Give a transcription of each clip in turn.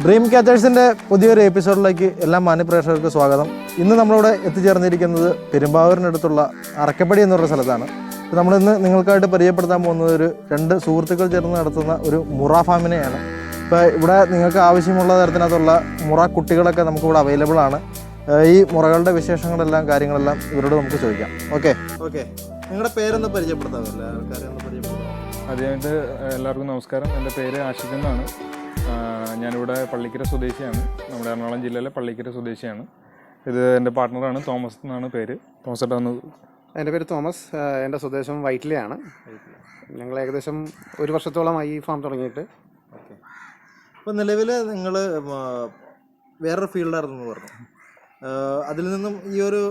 Dream ക്യാച്ചേഴ്സിൻ്റെ പുതിയൊരു എപ്പിസോഡിലേക്ക് എല്ലാ മാന്യപ്രേക്ഷകർക്ക് സ്വാഗതം. ഇന്ന് നമ്മളിവിടെ എത്തിച്ചേർന്നിരിക്കുന്നത് പെരുമ്പാവൂരിനടുത്തുള്ള അറക്കപ്പടി എന്ന് പറഞ്ഞ സ്ഥലത്താണ്. നമ്മളിന്ന് നിങ്ങൾക്കായിട്ട് പരിചയപ്പെടുത്താൻ പോകുന്നത് രണ്ട് സുഹൃത്തുക്കൾ ചേർന്ന് നടത്തുന്ന ഒരു മുറ ഫാമിനെയാണ്. ഇപ്പോൾ ഇവിടെ നിങ്ങൾക്ക് ആവശ്യമുള്ള തരത്തിനകത്തുള്ള മുറ കുട്ടികളൊക്കെ നമുക്കിവിടെ അവൈലബിൾ ആണ്. ഈ മുറകളുടെ വിശേഷങ്ങളെല്ലാം കാര്യങ്ങളെല്ലാം ഇവരോട് നമുക്ക് ചോദിക്കാം. ഓക്കെ, നിങ്ങളുടെ പേരൊന്ന് പരിചയപ്പെടുത്താമല്ലോ, ആൾക്കാരെയൊന്ന് പരിചയപ്പെടുത്താം. ആദ്യമായിട്ട് എല്ലാവർക്കും നമസ്കാരം. എൻ്റെ പേര് ആഷിഖ് എന്നാണ്. ഞാനിവിടെ പള്ളിക്കര സ്വദേശിയാണ്. നമ്മുടെ എറണാകുളം ജില്ലയിലെ പള്ളിക്കര സ്വദേശിയാണ്. ഇത് എൻ്റെ പാർട്ട്ണറാണ്, തോമസ് എന്നാണ് പേര്. തോമസ് ഏട്ടാ. എൻ്റെ പേര് തോമസ്. എൻ്റെ സ്വദേശം വൈറ്റിലയാണ്. ഞങ്ങൾ ഏകദേശം 1 വർഷത്തോളമായി ഈ ഫാം തുടങ്ങിയിട്ട്. ഓക്കെ, ഇപ്പോൾ നിലവിൽ നിങ്ങൾ വേറൊരു ഫീൽഡായിരുന്നു പറഞ്ഞു. അതിൽ നിന്നും ഈ ഒരു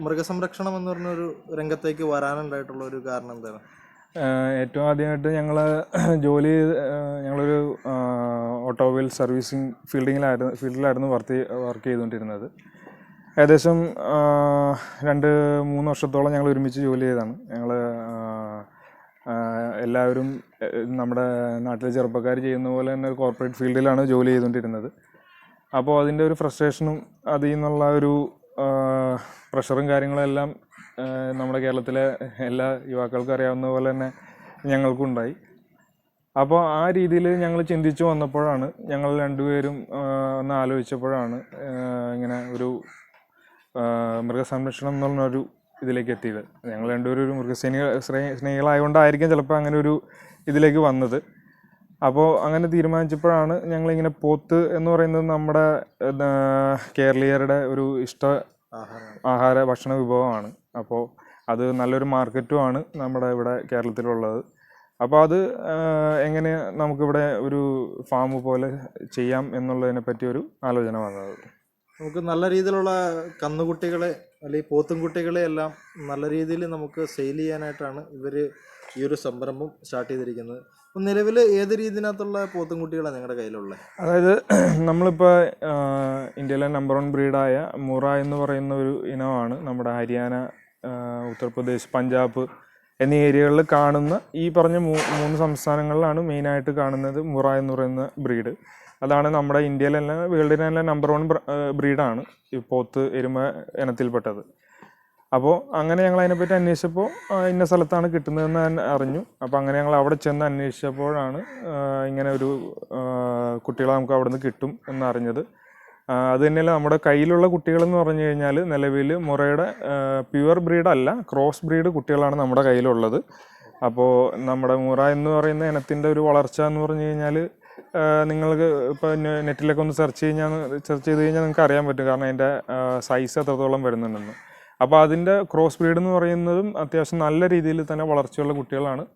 മൃഗസംരക്ഷണം എന്ന് പറഞ്ഞൊരു രംഗത്തേക്ക് വരാനുണ്ടായിട്ടുള്ള ഒരു കാരണം എന്താണ്? ഏറ്റവും ആദ്യമായിട്ട് ഞങ്ങളൊരു ഓട്ടോമൊബൈൽ സർവീസിങ് ഫീൽഡിലായിരുന്നു വർക്ക് ചെയ്തുകൊണ്ടിരുന്നത്. ഏകദേശം 2-3 വർഷത്തോളം ഞങ്ങൾ ഒരുമിച്ച് ജോലി ചെയ്തതാണ്. ഞങ്ങൾ എല്ലാവരും നമ്മുടെ നാട്ടിലെ ചെറുപ്പക്കാർ ചെയ്യുന്ന പോലെ തന്നെ ഒരു കോർപ്പറേറ്റ് ഫീൽഡിലാണ് ജോലി ചെയ്തുകൊണ്ടിരുന്നത്. അപ്പോൾ അതിൻ്റെ ഒരു ഫ്രസ്ട്രേഷനും അതിൽ നിന്നുള്ള ഒരു പ്രഷറും കാര്യങ്ങളെല്ലാം നമ്മുടെ കേരളത്തിലെ എല്ലാ യുവാക്കൾക്കും അറിയാവുന്ന പോലെ തന്നെ ഞങ്ങൾക്കുണ്ടായി. അപ്പോൾ ആ രീതിയിൽ ഞങ്ങൾ ചിന്തിച്ചു വന്നപ്പോഴാണ്, ഞങ്ങൾ രണ്ടുപേരും ഒന്ന് ആലോചിച്ചപ്പോഴാണ് ഇങ്ങനെ ഒരു മൃഗസംരക്ഷണം എന്ന് പറഞ്ഞൊരു ഇതിലേക്ക് എത്തിയത്. ഞങ്ങൾ രണ്ടുപേരും ഒരു സ്നേഹികളായതുകൊണ്ടായിരിക്കും ചിലപ്പോൾ അങ്ങനെ ഒരു ഇതിലേക്ക് വന്നത്. അപ്പോൾ അങ്ങനെ തീരുമാനിച്ചപ്പോഴാണ് ഞങ്ങളിങ്ങനെ പോത്ത് എന്ന് പറയുന്നത് നമ്മുടെ കേരളീയരുടെ ഒരു ആഹാര ഭക്ഷണ വിഭവമാണ്. അപ്പോൾ അത് നല്ലൊരു മാർക്കറ്റുമാണ് നമ്മുടെ ഇവിടെ കേരളത്തിലുള്ളത്. അപ്പോൾ അത് എങ്ങനെ നമുക്കിവിടെ ഒരു ഫാം പോലെ ചെയ്യാം എന്നുള്ളതിനെ പറ്റി ഒരു ആലോചന വന്നത്. നമുക്ക് നല്ല രീതിയിലുള്ള കന്നുകുട്ടികളെ അല്ലെങ്കിൽ പോത്തും കുട്ടികളെ എല്ലാം നല്ല രീതിയിൽ നമുക്ക് സെയിൽ ചെയ്യാനായിട്ടാണ് ഇവർ ഈ ഒരു സംരംഭം സ്റ്റാർട്ട് ചെയ്തിരിക്കുന്നത്. അപ്പോൾ നിലവിൽ ഏത് രീതിയിനകത്തുള്ള പോത്തും കുട്ടികളാണ് നിങ്ങളുടെ കയ്യിലുള്ളത്? അതായത് നമ്മളിപ്പോൾ ഇന്ത്യയിലെ നമ്പർ 1 ബ്രീഡായ മുറ എന്ന് പറയുന്ന ഒരു ഇനമാണ് നമ്മുടെ ഹരിയാന, ഉത്തർപ്രദേശ്, പഞ്ചാബ് എന്നീ ഏരിയകളിൽ കാണുന്ന ഈ പറഞ്ഞ 3 സംസ്ഥാനങ്ങളിലാണ് മെയിനായിട്ട് കാണുന്നത് മുറ എന്ന് പറയുന്ന ബ്രീഡ്. അതാണ് നമ്മുടെ ഇന്ത്യയിലല്ല വേൾഡിലെ നമ്പർ 1 ബ്രീഡാണ് ഈ പോത്ത് എരുമ ഇനത്തിൽപ്പെട്ടത്. അപ്പോൾ അങ്ങനെ ഞങ്ങൾ അതിനെപ്പറ്റി അന്വേഷിച്ചപ്പോൾ ഇന്ന സ്ഥലത്താണ് കിട്ടുന്നതെന്ന് അറിഞ്ഞു. അപ്പോൾ അങ്ങനെ ഞങ്ങൾ അവിടെ ചെന്ന് അന്വേഷിച്ചപ്പോഴാണ് ഇങ്ങനെ ഒരു കുട്ടികളെ നമുക്ക് അവിടെ നിന്ന് കിട്ടും എന്നറിഞ്ഞത്. അത് തന്നെയല്ല, നമ്മുടെ കയ്യിലുള്ള കുട്ടികളെന്ന് പറഞ്ഞു കഴിഞ്ഞാൽ നിലവിൽ മുറയുടെ പ്യുവർ ബ്രീഡല്ല, ക്രോസ് ബ്രീഡ് കുട്ടികളാണ് നമ്മുടെ കയ്യിലുള്ളത്. അപ്പോൾ നമ്മുടെ മുറ എന്ന് പറയുന്ന ഇനത്തിൻ്റെ ഒരു വളർച്ച എന്ന് പറഞ്ഞു കഴിഞ്ഞാൽ നിങ്ങൾക്ക് ഇപ്പോൾ നെറ്റിലൊക്കെ ഒന്ന് സെർച്ച് ചെയ്ത് കഴിഞ്ഞാൽ നിങ്ങൾക്ക് അറിയാൻ പറ്റും. കാരണം അതിൻ്റെ സൈസ് എത്രത്തോളം വരുന്നുണ്ടെന്ന്. അപ്പോൾ അതിൻ്റെ ക്രോസ് ബ്രീഡ് എന്ന് പറയുന്നതും അത്യാവശ്യം നല്ല രീതിയിൽ തന്നെ വളർച്ചയുള്ള കുട്ടികളാണ്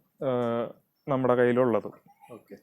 നമ്മുടെ കയ്യിലുള്ളത്. ഓക്കെ,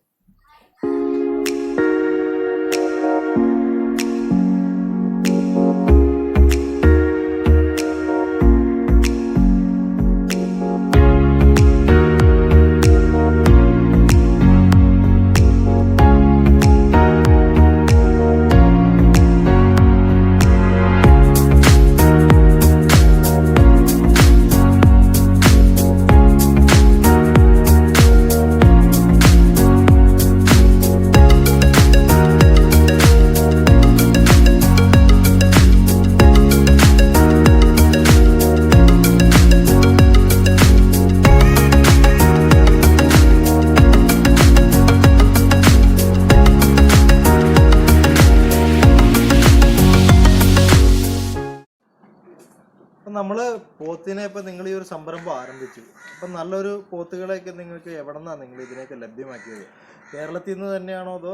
നമ്മൾ പോത്തിനെ ഇപ്പം നിങ്ങൾ ഈ ഒരു സംരംഭം ആരംഭിച്ചു. അപ്പം നല്ലൊരു പോത്തുകളെയൊക്കെ നിങ്ങൾക്ക് എവിടെ നിന്നാണ് നിങ്ങൾ ഇതിനെയൊക്കെ ലഭ്യമാക്കിയത്? കേരളത്തിൽ നിന്ന് തന്നെയാണോ അതോ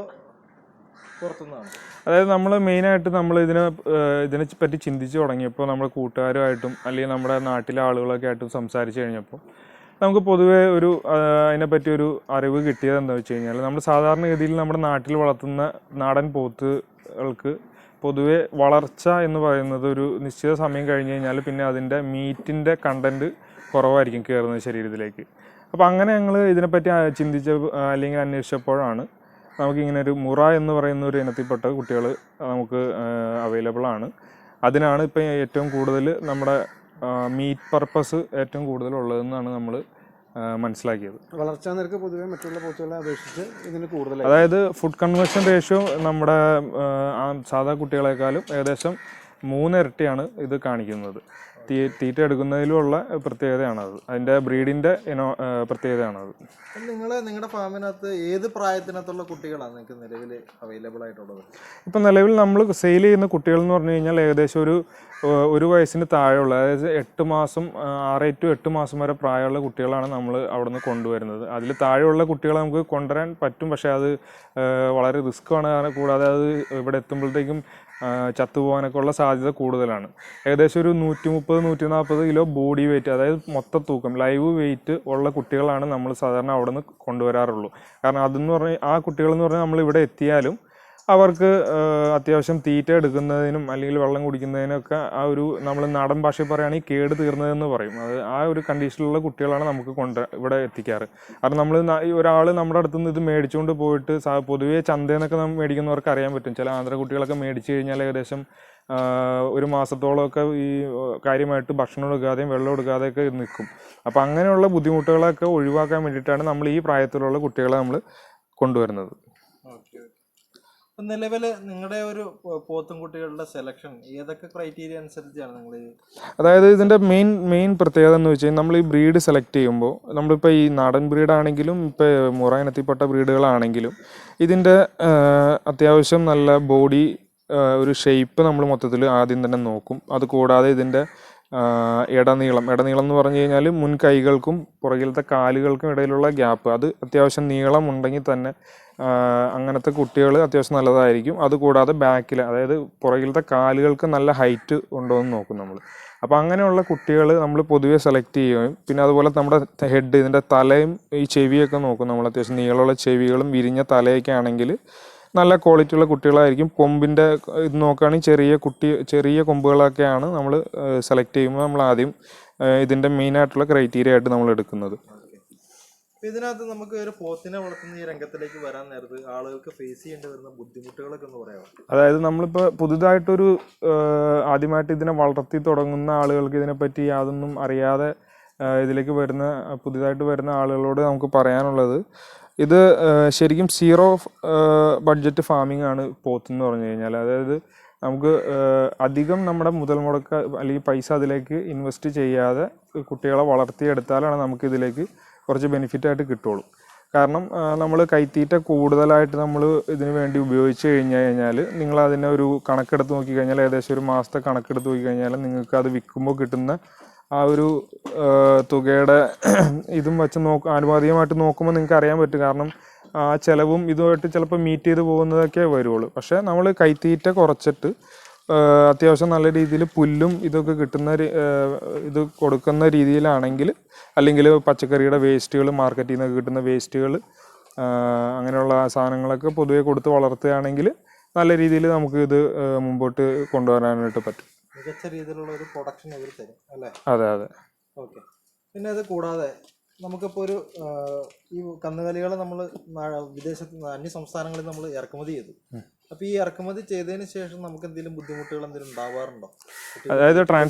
പുറത്തുനിന്നാണോ? അതായത് നമ്മൾ മെയിനായിട്ട് നമ്മൾ ഇതിനെ പറ്റി ചിന്തിച്ച് തുടങ്ങിയപ്പോൾ നമ്മൾ കൂട്ടുകാരുമായിട്ടും അല്ലെങ്കിൽ നമ്മുടെ നാട്ടിലെ ആളുകളൊക്കെ ആയിട്ടും സംസാരിച്ച് കഴിഞ്ഞപ്പോൾ നമുക്ക് പൊതുവേ അതിനെപ്പറ്റി ഒരു അറിവ് കിട്ടിയത് എന്താ വെച്ച് കഴിഞ്ഞാൽ, നമ്മൾ സാധാരണഗതിയിൽ നമ്മുടെ നാട്ടിൽ വളർത്തുന്ന നാടൻ പോത്തുകൾക്ക് പൊതുവെ വളർച്ച എന്ന് പറയുന്നത് ഒരു നിശ്ചിത സമയം കഴിഞ്ഞ് കഴിഞ്ഞാൽ പിന്നെ അതിൻ്റെ മീറ്റിൻ്റെ കണ്ടൻറ്റ് കുറവായിരിക്കും കയറുന്നത് ശരീരത്തിലേക്ക്. അപ്പോൾ അങ്ങനെ ഞങ്ങൾ ഇതിനെപ്പറ്റി അല്ലെങ്കിൽ അന്വേഷിച്ചപ്പോഴാണ് നമുക്കിങ്ങനെ ഒരു മുറ എന്ന് പറയുന്ന ഒരു ഇനത്തിൽപ്പെട്ട കുട്ടികൾ നമുക്ക് അവൈലബിൾ ആണ്. അതിനാണ് ഇപ്പം ഏറ്റവും കൂടുതൽ നമ്മുടെ മീറ്റ് പർപ്പസ് ഏറ്റവും കൂടുതലുള്ളതെന്നാണ് നമ്മൾ മനസ്സിലാക്കിയത്. വളർച്ചാ നിരക്ക് പൊതുവെ മറ്റുള്ള പോത്തുകളെ അപേക്ഷിച്ച് ഇതിന് കൂടുതലായി. അതായത് ഫുഡ് കൺവേർഷൻ റേഷ്യോ നമ്മുടെ സാധാ കുട്ടികളെക്കാളും ഏകദേശം 3 ഇരട്ടിയാണ് ഇത് കാണിക്കുന്നത്. തീറ്റ എടുക്കുന്നതിലുള്ള പ്രത്യേകതയാണത്, അതിൻ്റെ ബ്രീഡിൻ്റെ പ്രത്യേകതയാണത്. നിങ്ങളുടെ ഫാമിനകത്ത് ഏത് പ്രായത്തിനകത്തുള്ള കുട്ടികളാണ് നിങ്ങൾക്ക് നിലവിൽ അവൈലബിൾ ആയിട്ടുള്ളത്? ഇപ്പം നിലവിൽ നമ്മൾ സെയിൽ ചെയ്യുന്ന കുട്ടികൾ എന്ന് പറഞ്ഞു കഴിഞ്ഞാൽ ഏകദേശം ഒരു വയസ്സിന് താഴെയുള്ള, അതായത് 8 മാസം 6 to 8 മാസം വരെ പ്രായമുള്ള കുട്ടികളാണ് നമ്മൾ അവിടെ നിന്ന് കൊണ്ടുവരുന്നത്. അതിൽ താഴെയുള്ള കുട്ടികളെ നമുക്ക് കൊണ്ടുവരാൻ പറ്റും, പക്ഷേ അത് വളരെ റിസ്ക്കാണ്. കൂടാതെ അത് ഇവിടെ എത്തുമ്പോഴത്തേക്കും ചത്തുപോകാനൊക്കെ ഉള്ള സാധ്യത കൂടുതലാണ്. ഏകദേശം ഒരു 130-140 കിലോ ബോഡി വെയിറ്റ്, അതായത് മൊത്ത തൂക്കം ലൈവ് വെയിറ്റ് ഉള്ള കുട്ടികളാണ് നമ്മൾ സാധാരണ അവിടെ നിന്ന് കൊണ്ടുവരാറുള്ളൂ. കാരണം അതെന്ന് പറഞ്ഞാൽ ആ കുട്ടികളെന്ന് പറഞ്ഞാൽ നമ്മൾ ഇവിടെ എത്തിയാലും അവർക്ക് അത്യാവശ്യം തീറ്റ എടുക്കുന്നതിനും അല്ലെങ്കിൽ വെള്ളം കുടിക്കുന്നതിനൊക്കെ ആ ഒരു, നമ്മൾ നാടൻ ഭാഷയിൽ പറയുകയാണെങ്കിൽ കേട് തീർന്നതെന്ന് പറയും. അത് ആ ഒരു കണ്ടീഷനിലുള്ള കുട്ടികളാണ് നമുക്ക് ഇവിടെ എത്തിക്കാറ്. കാരണം നമ്മൾ ഒരാൾ നമ്മുടെ അടുത്ത് നിന്ന് ഇത് മേടിച്ചുകൊണ്ട് പോയിട്ട് പൊതുവേ ചന്തയെന്നൊക്കെ നമ്മൾ മേടിക്കുന്നവർക്ക് അറിയാൻ പറ്റും. ചില ആന്ധ്ര കുട്ടികളൊക്കെ മേടിച്ച് കഴിഞ്ഞാൽ ഏകദേശം ഒരു മാസത്തോളമൊക്കെ ഈ കാര്യമായിട്ട് ഭക്ഷണം എടുക്കാതെയും വെള്ളം എടുക്കാതെയൊക്കെ നിൽക്കും. അപ്പോൾ അങ്ങനെയുള്ള ബുദ്ധിമുട്ടുകളൊക്കെ ഒഴിവാക്കാൻ വേണ്ടിയിട്ടാണ് നമ്മൾ ഈ പ്രായത്തിലുള്ള കുട്ടികളെ നമ്മൾ കൊണ്ടുവരുന്നത്. നിലവിൽ നിങ്ങളുടെ ഒരു പോത്തുംകുട്ടികളുടെ സെലക്ഷൻ ഏതൊക്കെ ക്രൈറ്റീരിയ അനുസരിച്ചാണ് നിങ്ങൾ? അതായത് ഇതിൻ്റെ മെയിൻ പ്രത്യേകത എന്ന് വെച്ച് കഴിഞ്ഞാൽ നമ്മൾ ഈ ബ്രീഡ് സെലക്ട് ചെയ്യുമ്പോൾ നമ്മളിപ്പോൾ ഈ നാടൻ ബ്രീഡാണെങ്കിലും ഇപ്പോൾ മുറ ഇനത്തിൽപ്പെട്ട ബ്രീഡുകളാണെങ്കിലും ഇതിൻ്റെ അത്യാവശ്യം നല്ല ബോഡി ഒരു ഷേപ്പ് നമ്മൾ മൊത്തത്തിൽ ആദ്യം തന്നെ നോക്കും. അതുകൂടാതെ ഇതിൻ്റെ ഇടനീളം എന്ന് പറഞ്ഞു കഴിഞ്ഞാൽ മുൻ കൈകൾക്കും പുറകിലത്തെ കാലുകൾക്കും ഇടയിലുള്ള ഗ്യാപ്പ്, അത് അത്യാവശ്യം നീളം ഉണ്ടെങ്കിൽ തന്നെ അങ്ങനത്തെ കുട്ടികൾ അത്യാവശ്യം നല്ലതായിരിക്കും. അതുകൂടാതെ ബാക്കിൽ, അതായത് പുറകിലത്തെ കാലുകൾക്ക് നല്ല ഹൈറ്റ് ഉണ്ടോ എന്ന് നോക്കും നമ്മൾ. അപ്പോൾ അങ്ങനെയുള്ള കുട്ടികൾ നമ്മൾ പൊതുവേ സെലക്ട് ചെയ്യുകയും, പിന്നെ അതുപോലെ നമ്മുടെ ഹെഡ്, ഇതിൻ്റെ തലയും ഈ ചെവിയൊക്കെ നോക്കും നമ്മൾ. അത്യാവശ്യം നീളമുള്ള ചെവികളും വിരിഞ്ഞ തലയൊക്കെ ആണെങ്കിൽ നല്ല ക്വാളിറ്റിയുള്ള കുട്ടികളായിരിക്കും. കൊമ്പിൻ്റെ ഇത് നോക്കുകയാണെങ്കിൽ ചെറിയ കൊമ്പുകളൊക്കെയാണ് നമ്മൾ സെലക്ട് ചെയ്യുമ്പോൾ നമ്മൾ ആദ്യം ഇതിൻ്റെ മെയിനായിട്ടുള്ള ക്രൈറ്റീരിയ ആയിട്ട് നമ്മൾ എടുക്കുന്നത്. ഇതിനകത്ത് നമുക്ക് ഒരു പോത്തിനെ വളർത്തുന്ന ഈ രംഗത്തിലേക്ക് വരാൻ നേരത്ത് ആളുകൾക്ക് ഫേസ് ചെയ്യേണ്ടി വരുന്ന ബുദ്ധിമുട്ടുകളൊക്കെ ഒന്ന് പറയാമോ? അതായത് നമ്മളിപ്പോൾ പുതുതായിട്ടൊരു ആദ്യമായിട്ട് ഇതിനെ വളർത്തി തുടങ്ങുന്ന ആളുകൾക്ക് ഇതിനെപ്പറ്റി യാതൊന്നും അറിയാതെ ഇതിലേക്ക് പുതുതായിട്ട് വരുന്ന ആളുകളോട് നമുക്ക് പറയാനുള്ളത്, ഇത് ശരിക്കും 0 ബഡ്ജറ്റ് ഫാമിംഗ് ആണ് പോത്തെന്ന് പറഞ്ഞു കഴിഞ്ഞാൽ. അതായത് നമുക്ക് അധികം നമ്മുടെ മുതൽ മുടക്ക് അല്ലെങ്കിൽ പൈസ അതിലേക്ക് ഇൻവെസ്റ്റ് ചെയ്യാതെ കുട്ടികളെ വളർത്തിയെടുത്താലാണ് നമുക്ക് ഇതിലേക്ക് കുറച്ച് ബെനിഫിറ്റായിട്ട് കിട്ടുള്ളൂ. കാരണം നമ്മൾ കൈത്തീറ്റ കൂടുതലായിട്ട് നമ്മൾ ഇതിന് വേണ്ടി ഉപയോഗിച്ച് കഴിഞ്ഞാൽ നിങ്ങൾ അതിനെ ഒരു കണക്കെടുത്ത് നോക്കിക്കഴിഞ്ഞാൽ, ഏകദേശം ഒരു മാസത്തെ കണക്കെടുത്ത് നോക്കിക്കഴിഞ്ഞാൽ നിങ്ങൾക്ക് അത് വിൽക്കുമ്പോൾ കിട്ടുന്ന ആ ഒരു തുകയുടെ ഇതും വെച്ച് ആനുപാതികമായിട്ട് നോക്കുമ്പോൾ നിങ്ങൾക്ക് അറിയാൻ പറ്റും. കാരണം ആ ചിലവും ഇതുമായിട്ട് ചിലപ്പോൾ മീറ്റ് ചെയ്ത് പോകുന്നതൊക്കെ വരുള്ളൂ. പക്ഷേ നമ്മൾ കൈത്തീറ്റ കുറച്ചിട്ട് അത്യാവശ്യം നല്ല രീതിയിൽ പുല്ലും ഇതൊക്കെ ഇത് കൊടുക്കുന്ന രീതിയിലാണെങ്കിൽ, അല്ലെങ്കിൽ പച്ചക്കറിയുടെ വേസ്റ്റുകൾ, മാർക്കറ്റിൽ നിന്നൊക്കെ കിട്ടുന്ന വേസ്റ്റുകൾ, അങ്ങനെയുള്ള സാധനങ്ങളൊക്കെ പൊതുവെ കൊടുത്ത് വളർത്തുകയാണെങ്കിൽ നല്ല രീതിയിൽ നമുക്ക് ഇത് മുമ്പോട്ട് കൊണ്ടുവരാനായിട്ട് പറ്റും. മികച്ച രീതിയിലുള്ള ഒരു പ്രൊഡക്ഷൻ ഇവർ തരും അല്ലേ? അതെ. ഓക്കെ. പിന്നെ അത് കൂടാതെ നമുക്കിപ്പോൾ ഒരു ഈ കന്നുകാലികൾ നമ്മൾ വിദേശത്ത് അന്യ സംസ്ഥാനങ്ങളിൽ നമ്മൾ ഇറക്കുമതി ചെയ്തു. അപ്പോൾ ഈ ഇറക്കുമതി ചെയ്തതിന് ശേഷം നമുക്ക് എന്തെങ്കിലും ബുദ്ധിമുട്ടുകൾ എന്തെങ്കിലും ഉണ്ടാവാറുണ്ടോ? അതായത്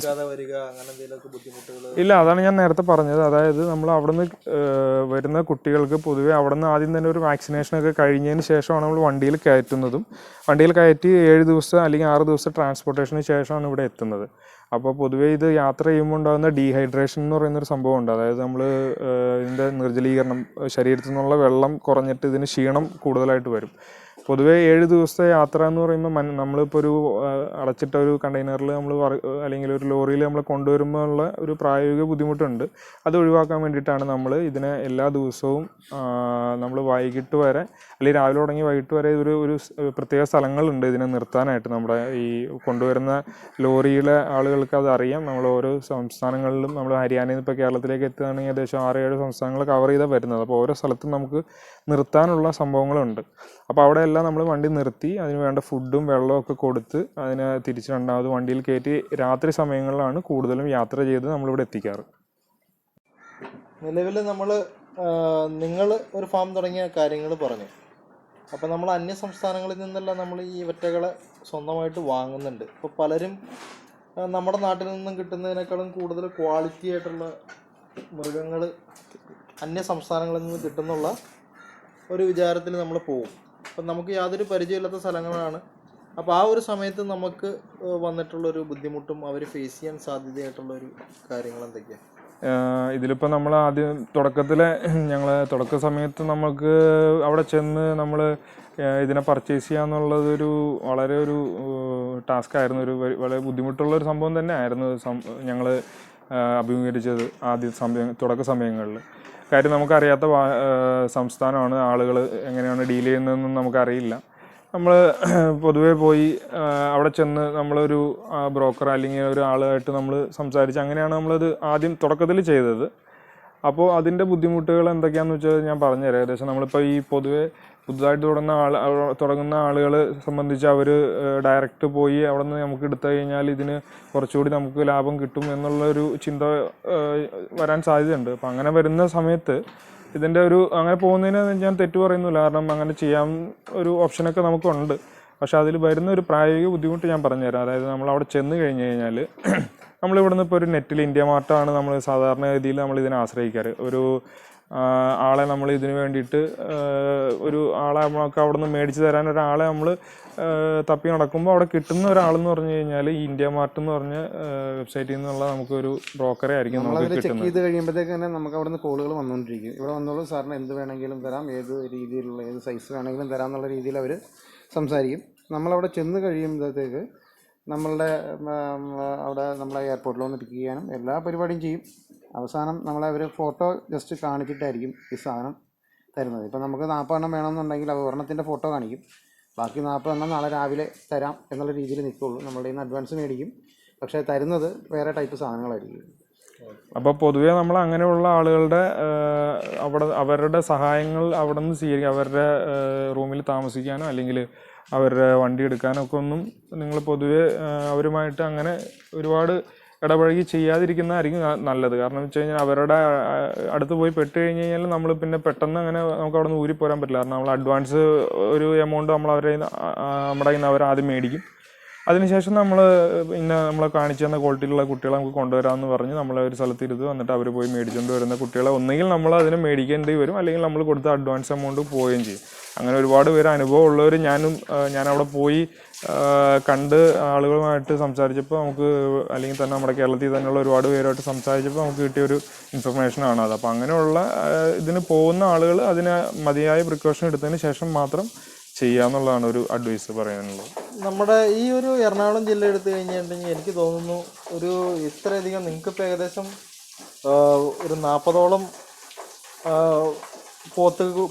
വരിക അങ്ങനെ എന്തെങ്കിലുമൊക്കെ ബുദ്ധിമുട്ടുകൾ? ഇല്ല, അതാണ് ഞാൻ നേരത്തെ പറഞ്ഞത്. അതായത് നമ്മൾ അവിടെ നിന്ന് വരുന്ന കുട്ടികൾക്ക് പൊതുവെ അവിടെ നിന്ന് ആദ്യം തന്നെ ഒരു വാക്സിനേഷനൊക്കെ കഴിഞ്ഞതിന് ശേഷമാണ് നമ്മൾ വണ്ടിയിൽ കയറ്റുന്നതും. വണ്ടിയിൽ കയറ്റി 7 ദിവസം അല്ലെങ്കിൽ 6 ദിവസം ട്രാൻസ്പോർട്ടേഷന് ശേഷമാണ് ഇവിടെ എത്തുന്നത്. അപ്പോൾ പൊതുവേ ഇത് യാത്ര ചെയ്യുമ്പോൾ ഉണ്ടാകുന്ന ഡീഹൈഡ്രേഷൻ എന്ന് പറയുന്നൊരു സംഭവമുണ്ട്. അതായത് നമ്മൾ ഇതിൻ്റെ നിർജ്ജലീകരണം, ശരീരത്തിൽ നിന്നുള്ള വെള്ളം കുറഞ്ഞിട്ട് ഇതിന് ക്ഷീണം കൂടുതലായിട്ട് വരും. പൊതുവേ 7 ദിവസത്തെ യാത്ര എന്ന് പറയുമ്പോൾ നമ്മളിപ്പോൾ ഒരു അടച്ചിട്ട ഒരു കണ്ടെയ്നറിൽ നമ്മൾ അല്ലെങ്കിൽ ഒരു ലോറിയിൽ നമ്മൾ കൊണ്ടുവരുമ്പോൾ ഉള്ള ഒരു പ്രായോഗിക ബുദ്ധിമുട്ടുണ്ട്. അത് ഒഴിവാക്കാൻ വേണ്ടിയിട്ടാണ് നമ്മൾ ഇതിനെ എല്ലാ ദിവസവും നമ്മൾ വൈകിട്ട് വരെ അല്ലെങ്കിൽ രാവിലെ തുടങ്ങി വൈകിട്ട് വരെ ഒരു പ്രത്യേക സ്ഥലങ്ങളുണ്ട് ഇതിനെ നിർത്താനായിട്ട്. നമ്മുടെ ഈ കൊണ്ടുവരുന്ന ലോറിയിലെ ആളുകൾക്ക് അത് അറിയാം. നമ്മൾ ഓരോ സംസ്ഥാനങ്ങളിലും, നമ്മൾ ഹരിയാനയിൽ നിന്ന് ഇപ്പോൾ കേരളത്തിലേക്ക് എത്തുകയാണെങ്കിൽ ഏകദേശം 6-7 സംസ്ഥാനങ്ങൾ കവർ ചെയ്താൽ വരുന്നത്. അപ്പോൾ ഓരോ സ്ഥലത്തും നമുക്ക് നിർത്താനുള്ള സംഭവങ്ങളുണ്ട്. അപ്പോൾ അവിടെ എല്ലാം നമ്മൾ വണ്ടി നിർത്തി അതിന് വേണ്ട ഫുഡും വെള്ളവും ഒക്കെ കൊടുത്ത് അതിനെ തിരിച്ച് രണ്ടാമത് വണ്ടിയിൽ കയറ്റി രാത്രി സമയങ്ങളിലാണ് കൂടുതലും യാത്ര ചെയ്ത് നമ്മളിവിടെ എത്തിക്കാറ്. നിലവിൽ നിങ്ങൾ ഒരു ഫാം തുടങ്ങിയ കാര്യങ്ങൾ പറഞ്ഞു. അപ്പോൾ നമ്മൾ അന്യ സംസ്ഥാനങ്ങളിൽ നിന്നെല്ലാം നമ്മൾ ഈ ഇവറ്റകളെ സ്വന്തമായിട്ട് വാങ്ങുന്നുണ്ട്. ഇപ്പോൾ പലരും നമ്മുടെ നാട്ടിൽ നിന്നും കിട്ടുന്നതിനേക്കാളും കൂടുതൽ ക്വാളിറ്റി ആയിട്ടുള്ള മൃഗങ്ങൾ അന്യ സംസ്ഥാനങ്ങളിൽ നിന്ന് കിട്ടുന്നുള്ള ഒരു വിചാരത്തിൽ നമ്മൾ പോകും. അപ്പം നമുക്ക് യാതൊരു പരിചയമില്ലാത്ത സ്ഥലങ്ങളാണ്. അപ്പോൾ ആ ഒരു സമയത്ത് നമുക്ക് വന്നിട്ടുള്ളൊരു ബുദ്ധിമുട്ടും അവർ ഫേസ് ചെയ്യാൻ സാധ്യതയായിട്ടുള്ളൊരു കാര്യങ്ങൾ എന്തൊക്കെയാണ്? ഇതിലിപ്പോൾ നമ്മൾ ആദ്യം തുടക്ക സമയത്ത് നമുക്ക് അവിടെ ചെന്ന് നമ്മൾ ഇതിനെ പർച്ചേസ് ചെയ്യാന്നുള്ളതൊരു വളരെ ഒരു ടാസ്ക് ആയിരുന്നു. വളരെ ബുദ്ധിമുട്ടുള്ളൊരു സംഭവം തന്നെ ആയിരുന്നു ഞങ്ങൾ അഭിമുഖീകരിച്ചത് തുടക്ക സമയങ്ങളിൽ. കാര്യം നമുക്കറിയാത്ത സംസ്ഥാനമാണ്, ആളുകൾ എങ്ങനെയാണ് ഡീൽ ചെയ്യുന്നതെന്നും നമുക്കറിയില്ല. നമ്മൾ പൊതുവേ പോയി അവിടെ ചെന്ന് നമ്മളൊരു ബ്രോക്കർ അല്ലെങ്കിൽ ഒരു ആളുമായിട്ട് നമ്മൾ സംസാരിച്ച് അങ്ങനെയാണ് നമ്മളത് ആദ്യം തുടക്കത്തിൽ ചെയ്തത്. അപ്പോൾ അതിൻ്റെ ബുദ്ധിമുട്ടുകൾ എന്തൊക്കെയാണെന്ന് വെച്ചാൽ ഞാൻ പറഞ്ഞുതരാം. ഏകദേശം നമ്മളിപ്പോൾ ഈ പൊതുവെ പുതുതായിട്ട് തുടങ്ങുന്ന ആളുകളെ സംബന്ധിച്ച് അവർ ഡയറക്റ്റ് പോയി അവിടെ നിന്ന് നമുക്ക് എടുത്തു കഴിഞ്ഞാൽ ഇതിന് കുറച്ചുകൂടി നമുക്ക് ലാഭം കിട്ടും എന്നുള്ളൊരു ചിന്ത വരാൻ സാധ്യതയുണ്ട്. അപ്പം അങ്ങനെ വരുന്ന സമയത്ത് ഇതിൻ്റെ അങ്ങനെ പോകുന്നതിന് ഞാൻ തെറ്റു പറയുന്നില്ല. കാരണം അങ്ങനെ ചെയ്യാൻ ഒരു ഓപ്ഷനൊക്കെ നമുക്കുണ്ട്. പക്ഷെ അതിൽ വരുന്ന ഒരു പ്രായോഗിക ബുദ്ധിമുട്ട് ഞാൻ പറഞ്ഞുതരാം. അതായത് നമ്മളവിടെ ചെന്ന് കഴിഞ്ഞ് കഴിഞ്ഞാൽ നമ്മളിവിടുന്ന് ഇപ്പോൾ ഒരു നെറ്റിൽ ഇന്ത്യ മാർട്ടാണ് നമ്മൾ സാധാരണ രീതിയിൽ നമ്മളിതിനെ ആശ്രയിക്കാറ്. ഒരു ആളെ നമ്മൾ ഇതിന് വേണ്ടിയിട്ട് ഒരു ആളെ നമുക്ക് അവിടെ നിന്ന് മേടിച്ച് തരാൻ ഒരാളെ നമ്മൾ തപ്പി നടക്കുമ്പോൾ അവിടെ കിട്ടുന്ന ഒരാളെന്ന് പറഞ്ഞു കഴിഞ്ഞാൽ ഈ ഇന്ത്യ മാർട്ട് എന്ന് പറഞ്ഞ വെബ്സൈറ്റിൽ നിന്നുള്ള നമുക്കൊരു ബ്രോക്കറെ ആയിരിക്കും നമുക്ക് കിട്ടുന്നത്. ചെക്ക് ചെയ്ത് കഴിയുമ്പോഴത്തേക്ക് തന്നെ നമുക്ക് അവിടെ നിന്ന് കോളുകൾ വന്നുകൊണ്ടിരിക്കും. ഇവിടെ വന്നോളൂ സാറിന് എന്ത് വേണമെങ്കിലും തരാം, ഏത് രീതിയിലുള്ള ഏത് സൈസ് വേണമെങ്കിലും തരാം എന്നുള്ള രീതിയിൽ അവർ സംസാരിക്കും. നമ്മളവിടെ ചെന്ന് കഴിയുമ്പോഴത്തേക്ക് നമ്മളുടെ അവിടെ നമ്മളെ എയർപോർട്ടിൽ വന്ന് പിക്ക് ചെയ്യാനും എല്ലാ പരിപാടിയും ചെയ്യും. അവസാനം നമ്മളെ അവർ ഫോട്ടോ ജസ്റ്റ് കാണിച്ചിട്ടായിരിക്കും ഈ സാധനം തരുന്നത്. ഇപ്പം നമുക്ക് 40 എണ്ണം വേണമെന്നുണ്ടെങ്കിൽ അത് ഒരെണ്ണത്തിൻ്റെ ഫോട്ടോ കാണിക്കും. ബാക്കി 40 എണ്ണം നാളെ രാവിലെ തരാം എന്നുള്ള രീതിയിൽ നിൽക്കുള്ളൂ. നമ്മളുടെ കയ്യിൽ നിന്ന് അഡ്വാൻസ് മേടിക്കും. പക്ഷേ തരുന്നത് വേറെ ടൈപ്പ് സാധനങ്ങളായിരിക്കും. അപ്പോൾ പൊതുവേ നമ്മൾ അങ്ങനെയുള്ള ആളുകളുടെ അവരുടെ സഹായങ്ങൾ അവിടെ നിന്ന് സ്വീകരിക്കുക. അവരുടെ റൂമിൽ താമസിക്കാനോ അല്ലെങ്കിൽ അവരുടെ വണ്ടി എടുക്കാനോ ഒക്കെ ഒന്നും നിങ്ങൾ പൊതുവേ അവരുമായിട്ട് അങ്ങനെ ഒരുപാട് ഇടപഴകി ചെയ്യാതിരിക്കുന്നതായിരിക്കും നല്ലത്. കാരണം എന്ന് വെച്ച് കഴിഞ്ഞാൽ അവരുടെ അടുത്ത് പോയി പെട്ട് കഴിഞ്ഞ് കഴിഞ്ഞാൽ നമ്മൾ പിന്നെ പെട്ടെന്ന് അങ്ങനെ നമുക്ക് അവിടെ നിന്ന് ഊരിപ്പോരാൻ പറ്റില്ല. കാരണം നമ്മൾ അഡ്വാൻസ് ഒരു എമൗണ്ട് നമ്മുടെ കയ്യിൽ നിന്ന് അവർ ആദ്യം മേടിക്കും. അതിനുശേഷം നമ്മളെ കാണിച്ചു തന്ന ക്വാളിറ്റിയിലുള്ള കുട്ടികളെ നമുക്ക് കൊണ്ടുവരാമെന്ന് പറഞ്ഞ് നമ്മളെ ഒരു സ്ഥലത്ത് ഇരുന്ന് വന്നിട്ട് അവർ പോയി മേടിച്ചുകൊണ്ട് വരുന്ന കുട്ടികളെ ഒന്നുകിൽ നമ്മൾ അതിനെ മേടിക്കേണ്ടി വരും, അല്ലെങ്കിൽ നമ്മൾ കൊടുത്ത അഡ്വാൻസ് എമൗണ്ട് പോവുകയും ചെയ്യും. അങ്ങനെ ഒരുപാട് പേര് അനുഭവം ഉള്ളവർ ഞാനവിടെ പോയി കണ്ട് ആളുകളുമായിട്ട് സംസാരിച്ചപ്പോൾ നമുക്ക്, അല്ലെങ്കിൽ തന്നെ നമ്മുടെ കേരളത്തിൽ തന്നെയുള്ള ഒരുപാട് പേരുമായിട്ട് സംസാരിച്ചപ്പോൾ നമുക്ക് കിട്ടിയൊരു ഇൻഫർമേഷനാണ് അത്. അപ്പോൾ അങ്ങനെയുള്ള ഇതിന് പോകുന്ന ആളുകൾ അതിന് മതിയായ പ്രിക്കോഷൻ എടുത്തതിന് ശേഷം മാത്രം ചെയ്യാന്നുള്ളതാണ് ഒരു അഡ്വൈസ് പറയാനുള്ളത്. നമ്മുടെ ഈ ഒരു എറണാകുളം ജില്ല എടുത്തു കഴിഞ്ഞിട്ടുണ്ടെങ്കിൽ എനിക്ക് തോന്നുന്നു ഒരു ഇത്രയധികം നിങ്ങൾക്കിപ്പോൾ ഏകദേശം ഒരു 40ഓളം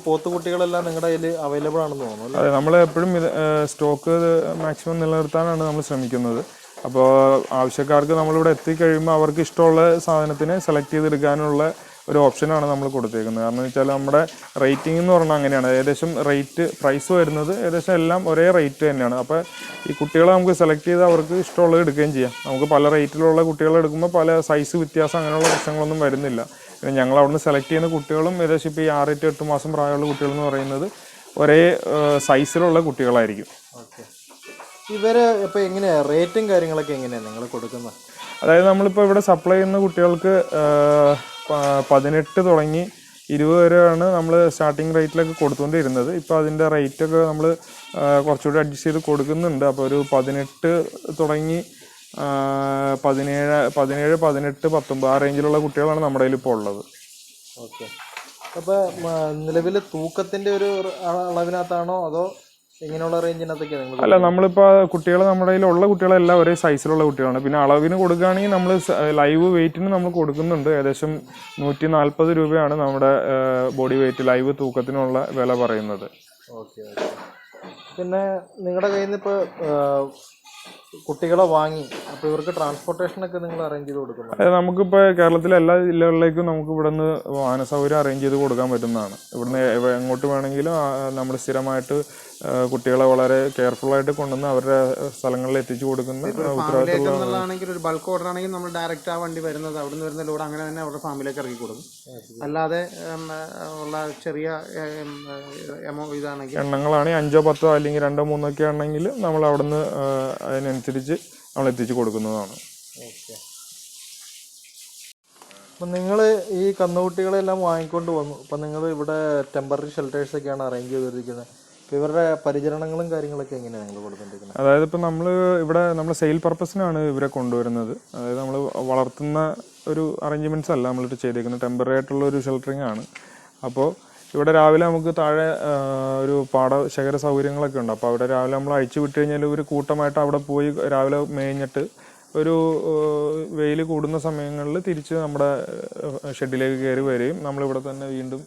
പോത്തുകുട്ടികളെല്ലാം നിങ്ങളുടെ കയ്യിൽ അവൈലബിൾ ആണെന്ന് തോന്നുന്നു. അതെ, നമ്മൾ എപ്പോഴും സ്റ്റോക്ക് മാക്സിമം നിലനിർത്താനാണ് നമ്മൾ ശ്രമിക്കുന്നത്. അപ്പോൾ ആവശ്യക്കാർക്ക് നമ്മളിവിടെ എത്തിക്കഴിയുമ്പോൾ അവർക്ക് ഇഷ്ടമുള്ള സാധനത്തിനെ സെലക്ട് ചെയ്തെടുക്കാനുള്ള ഒരു ഓപ്ഷനാണ് നമ്മൾ കൊടുത്തേക്കുന്നത്. കാരണം എന്ന് വെച്ചാൽ നമ്മുടെ റേറ്റിംഗ് എന്ന് പറഞ്ഞാൽ അങ്ങനെയാണ്. ഏകദേശം പ്രൈസ് വരുന്നത് ഏകദേശം എല്ലാം ഒരേ റേറ്റ് തന്നെയാണ്. അപ്പോൾ ഈ കുട്ടികളെ നമുക്ക് സെലക്ട് ചെയ്ത് അവർക്ക് ഇഷ്ടമുള്ളത് എടുക്കുകയും ചെയ്യാം. നമുക്ക് പല റേറ്റിലുള്ള കുട്ടികളെ എടുക്കുമ്പോൾ പല സൈസ് വ്യത്യാസം അങ്ങനെയുള്ള പ്രശ്നങ്ങളൊന്നും വരുന്നില്ല. പിന്നെ ഞങ്ങൾ അവിടെ നിന്ന് സെലക്ട് ചെയ്യുന്ന കുട്ടികളും ഏകദേശം ഇപ്പോൾ ഈ 6-8 മാസം പ്രായമുള്ള കുട്ടികളെന്ന് പറയുന്നത് ഒരേ സൈസിലുള്ള കുട്ടികളായിരിക്കും. ഓക്കെ, ഇവർ ഇപ്പോൾ എങ്ങനെയാണ് റേറ്റും കാര്യങ്ങളൊക്കെ എങ്ങനെയാണ് നിങ്ങൾ കൊടുക്കുന്നത്? അതായത് നമ്മളിപ്പോൾ ഇവിടെ സപ്ലൈ ചെയ്യുന്ന കുട്ടികൾക്ക് 18 തുടങ്ങി 20 വരെയാണ് നമ്മൾ സ്റ്റാർട്ടിങ് റേറ്റിലൊക്കെ കൊടുത്തുകൊണ്ടിരുന്നത്. ഇപ്പോൾ അതിൻ്റെ റേറ്റൊക്കെ നമ്മൾ കുറച്ചുകൂടി അഡ്ജസ്റ്റ് ചെയ്ത് കൊടുക്കുന്നുണ്ട്. അപ്പോൾ ഒരു 18 തുടങ്ങി 17, 18, 19 ആ റേഞ്ചിലുള്ള കുട്ടികളാണ് നമ്മുടെ കയ്യിൽ ഇപ്പോൾ ഉള്ളത്. ഓക്കെ, അപ്പോൾ നിലവിൽ തൂക്കത്തിൻ്റെ ഒരു അളവിനകത്താണോ അതോ ഇങ്ങനെയുള്ള റേഞ്ചിനകത്തൊക്കെയാണ് നിങ്ങൾ? അല്ല, നമ്മളിപ്പോൾ നമ്മുടെ കയ്യിലുള്ള കുട്ടികളെല്ലാം ഒരേ സൈസിലുള്ള കുട്ടികളാണ്. പിന്നെ അളവിന് കൊടുക്കുകയാണെങ്കിൽ നമ്മൾ ലൈവ് വെയിറ്റിന് നമ്മൾ കൊടുക്കുന്നുണ്ട്. ഏകദേശം 140 രൂപയാണ് നമ്മുടെ ബോഡി വെയിറ്റ് ലൈവ് തൂക്കത്തിനുള്ള വില പറയുന്നത്. Okay okay. പിന്നെ നിങ്ങളുടെ കയ്യിൽ നിന്ന് ഇപ്പോൾ കുട്ടികളെ വാങ്ങി അപ്പോൾ ഇവർക്ക് ട്രാൻസ്പോർട്ടേഷനൊക്കെ നിങ്ങൾ അറേഞ്ച് ചെയ്ത് കൊടുക്കുന്നു? അതായത് നമുക്കിപ്പോൾ കേരളത്തിലെ എല്ലാ ജില്ലകളിലേക്കും നമുക്ക് ഇവിടെ നിന്ന് വാഹന സൗകര്യം അറേഞ്ച് ചെയ്ത് കൊടുക്കാൻ പറ്റുന്നതാണ്. ഇവിടുന്ന് എങ്ങോട്ട് വേണമെങ്കിലും നമ്മൾ സ്ഥിരമായിട്ട് കുട്ടികളെ വളരെ കെയർഫുള്ളായിട്ട് കൊണ്ടുവന്ന് അവരുടെ സ്ഥലങ്ങളിൽ എത്തിച്ചു കൊടുക്കുന്ന ഉത്തരവാദിത്തമുള്ളതാണെങ്കിൽ ഒരു ബൾക്ക് ഓർഡർ ആണെങ്കിൽ നമ്മൾ ഡയറക്റ്റ് ആ വണ്ടി വരുന്നത് അവിടെ നിന്ന് വരുന്ന ലോഡ് അങ്ങനെ തന്നെ അവരുടെ ഫാമിലേക്ക് ഇറക്കി കൊടുക്കും. അല്ലാതെ ഉള്ള ചെറിയ ഇതാണെങ്കിൽ എണ്ണങ്ങളാണെങ്കിൽ 5, 10 അല്ലെങ്കിൽ 2, 3 ഒക്കെ ആണെങ്കിൽ നമ്മൾ അവിടെ നിന്ന് അതിനനുസരിച്ച് നമ്മൾ എത്തിച്ചു കൊടുക്കുന്നതാണ്. ഓക്കെ, അപ്പം നിങ്ങൾ ഈ കന്നുകുട്ടികളെല്ലാം വാങ്ങിക്കൊണ്ട് വന്നു. അപ്പം നിങ്ങൾ ഇവിടെ ടെമ്പററി ഷെൽട്ടേഴ്സൊക്കെയാണ് അറേഞ്ച് ചെയ്തിരിക്കുന്നത്. അപ്പോൾ ഇവരുടെ പരിചരണങ്ങളും കാര്യങ്ങളൊക്കെ എങ്ങനെയാണ് നിങ്ങൾ കൊടുത്തുകൊണ്ടിരിക്കുന്നത്? അതായത് ഇപ്പോൾ നമ്മൾ സെയിൽ പർപ്പസിനാണ് ഇവരെ കൊണ്ടുവരുന്നത്. അതായത് നമ്മൾ വളർത്തുന്ന ഒരു അറേഞ്ച്മെൻറ്റ്സ് അല്ല നമ്മളിട്ട് ചെയ്തേക്കുന്നത്, ടെമ്പററി ആയിട്ടുള്ള ഒരു ഷെൽട്ടറിങ് ആണ്. അപ്പോൾ ഇവിടെ രാവിലെ നമുക്ക് താഴെ ഒരു പാടശേഖര സൗകര്യങ്ങളൊക്കെ ഉണ്ട്. അപ്പോൾ അവിടെ രാവിലെ നമ്മൾ അഴിച്ചു വിട്ട് കഴിഞ്ഞാൽ ഒരു കൂട്ടമായിട്ട് അവിടെ പോയി രാവിലെ മേഞ്ഞിട്ട് ഒരു വെയിൽ കൂടുന്ന സമയങ്ങളിൽ തിരിച്ച് നമ്മുടെ ഷെഡിലേക്ക് കയറി വരികയും നമ്മളിവിടെ തന്നെ വീണ്ടും